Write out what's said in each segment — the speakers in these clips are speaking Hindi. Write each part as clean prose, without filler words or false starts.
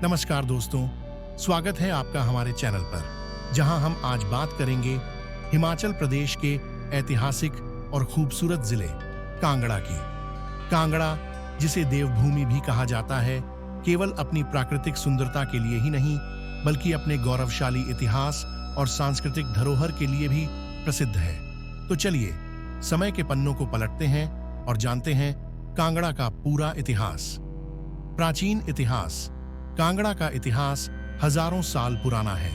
नमस्कार दोस्तों, स्वागत है आपका हमारे चैनल पर, जहां हम आज बात करेंगे हिमाचल प्रदेश के ऐतिहासिक और खूबसूरत जिले कांगड़ा की। कांगड़ा, जिसे देवभूमि भी कहा जाता है, केवल अपनी प्राकृतिक सुंदरता के लिए ही नहीं, बल्कि अपने गौरवशाली इतिहास और सांस्कृतिक धरोहर के लिए भी प्रसिद्ध है। तो चलिए समय के पन्नों को पलटते हैं और जानते हैं कांगड़ा का पूरा इतिहास। प्राचीन इतिहास। कांगड़ा का इतिहास हजारों साल पुराना है।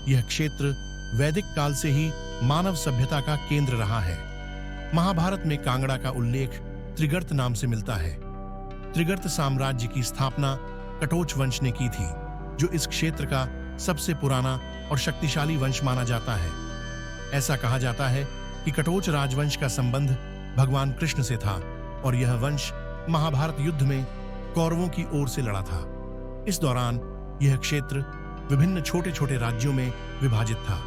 यह क्षेत्र वैदिक काल से ही मानव सभ्यता का केंद्र रहा है। महाभारत में कांगड़ा का उल्लेख त्रिगर्त नाम से मिलता है। त्रिगर्त साम्राज्य की स्थापना कटोच वंश ने की थी, जो इस क्षेत्र का सबसे पुराना और शक्तिशाली वंश माना जाता है। ऐसा कहा जाता है कि कटोच राजवंश का संबंध भगवान कृष्ण से था और यह वंश महाभारत युद्ध में कौरवों की ओर से लड़ा था। इस दौरान यह क्षेत्र विभिन्न छोटे छोटे राज्यों में विभाजित था,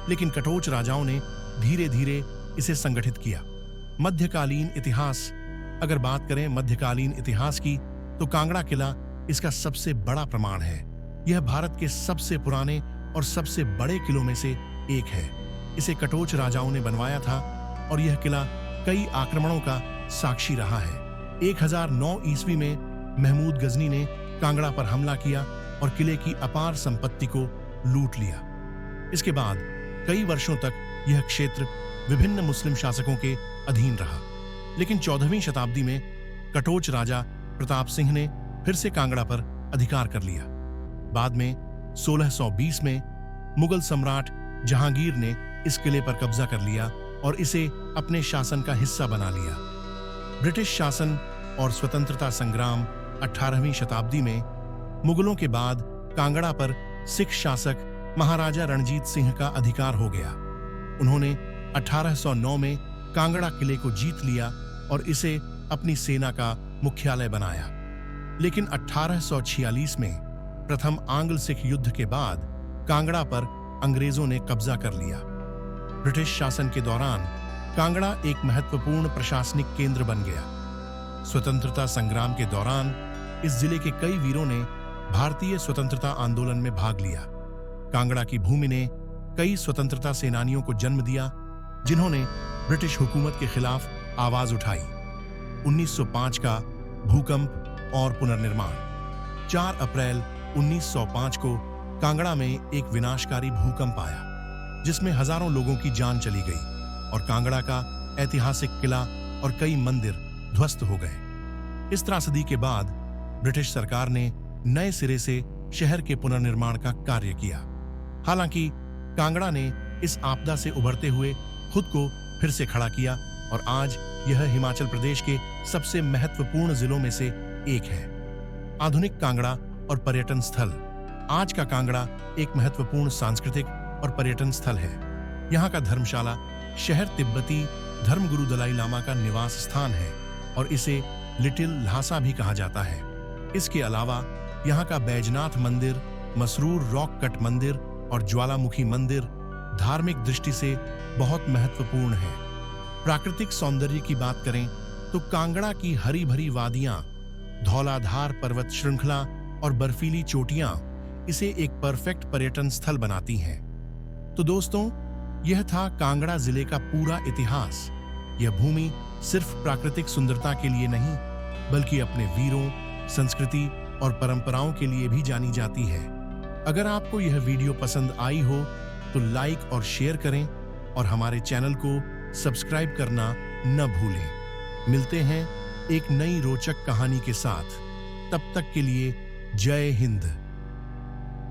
लेकिन कटोच राजाओं ने धीरे धीरे इसे संगठित किया। मध्यकालीन इतिहास। अगर बात करें मध्यकालीन इतिहास की, तो कांगड़ा किला इसका सबसे बड़ा प्रमाण है। यह भारत के सबसे पुराने और सबसे बड़े किलों में से एक है। इसे कटोच राजाओं ने बनवाया था और यह किला कई आक्रमणों का साक्षी रहा है। 1009 ईस्वी में महमूद गजनी ने कांगड़ा पर हमला किया और किले की अपार संपत्ति को लूट लिया। इसके बाद कई वर्षों तक यह क्षेत्र विभिन्न मुस्लिम शासकों के अधीन रहा, लेकिन 14वीं शताब्दी में कटोच राजा प्रताप सिंह ने फिर से कांगड़ा पर अधिकार कर लिया। बाद में 1620 में मुगल सम्राट जहांगीर ने इस किले पर कब्जा कर लिया और इसे अपने शासन का हिस्सा बना लिया। ब्रिटिश शासन और स्वतंत्रता संग्राम। 18वीं शताब्दी में मुगलों के बाद कांगड़ा पर सिख शासक महाराजा रणजीत सिंह का अधिकार हो गया। उन्होंने 1809 में कांगड़ा किले को जीत लिया और इसे अपनी सेना का मुख्यालय बनाया। लेकिन 1846 में प्रथम आंग्ल सिख युद्ध के बाद कांगड़ा पर अंग्रेजों ने कब्जा कर लिया। ब्रिटिश शासन के दौरान कांगड़ा एक महत्वपूर्ण प्रशासनिक केंद्र बन गया। स्वतंत्रता संग्राम के दौरान इस जिले के कई वीरों ने भारतीय स्वतंत्रता आंदोलन में भाग लिया। कांगड़ा की भूमि ने कई स्वतंत्रता सेनानियों को जन्म दिया, जिन्होंने ब्रिटिश हुकूमत के खिलाफ आवाज उठाई। 1905 का भूकंप और पुनर्निर्माण। 4 अप्रैल 1905 को कांगड़ा में एक विनाशकारी भूकंप आया, जिसमें हजारों लोगों की जान चली गई और कांगड़ा का ऐतिहासिक किला और कई मंदिर ध्वस्त हो गए। इस त्रासदी के बाद ब्रिटिश सरकार ने नए सिरे से शहर के पुनर्निर्माण का कार्य किया। हालांकि कांगड़ा ने इस आपदा से उभरते हुए खुद को फिर से खड़ा किया और आज यह हिमाचल प्रदेश के सबसे महत्वपूर्ण जिलों में से एक है। आधुनिक कांगड़ा और पर्यटन स्थल। आज का कांगड़ा एक महत्वपूर्ण सांस्कृतिक और पर्यटन स्थल है। यहाँ का धर्मशाला शहर तिब्बती धर्मगुरु दलाई लामा का निवास स्थान है और इसे लिटिल ल्हासा भी कहा जाता है। इसके अलावा यहाँ का बैजनाथ मंदिर, मसरूर रॉक कट मंदिर और ज्वालामुखी मंदिर धार्मिक दृष्टि से बहुत महत्वपूर्ण है। प्राकृतिक सौंदर्य की बात करें तो कांगड़ा की हरी भरी वादियां, धौलाधार पर्वत श्रृंखला और बर्फीली चोटियां इसे एक परफेक्ट पर्यटन स्थल बनाती हैं। तो दोस्तों, यह था कांगड़ा जिले का पूरा इतिहास। यह भूमि सिर्फ प्राकृतिक सुंदरता के लिए नहीं, बल्कि अपने वीरों, संस्कृति और परंपराओं के लिए भी जानी जाती है। अगर आपको यह वीडियो पसंद आई हो तो लाइक और शेयर करें और हमारे चैनल को सब्सक्राइब करना न भूलें। मिलते हैं एक नई रोचक कहानी के साथ। तब तक के लिए जय हिंद।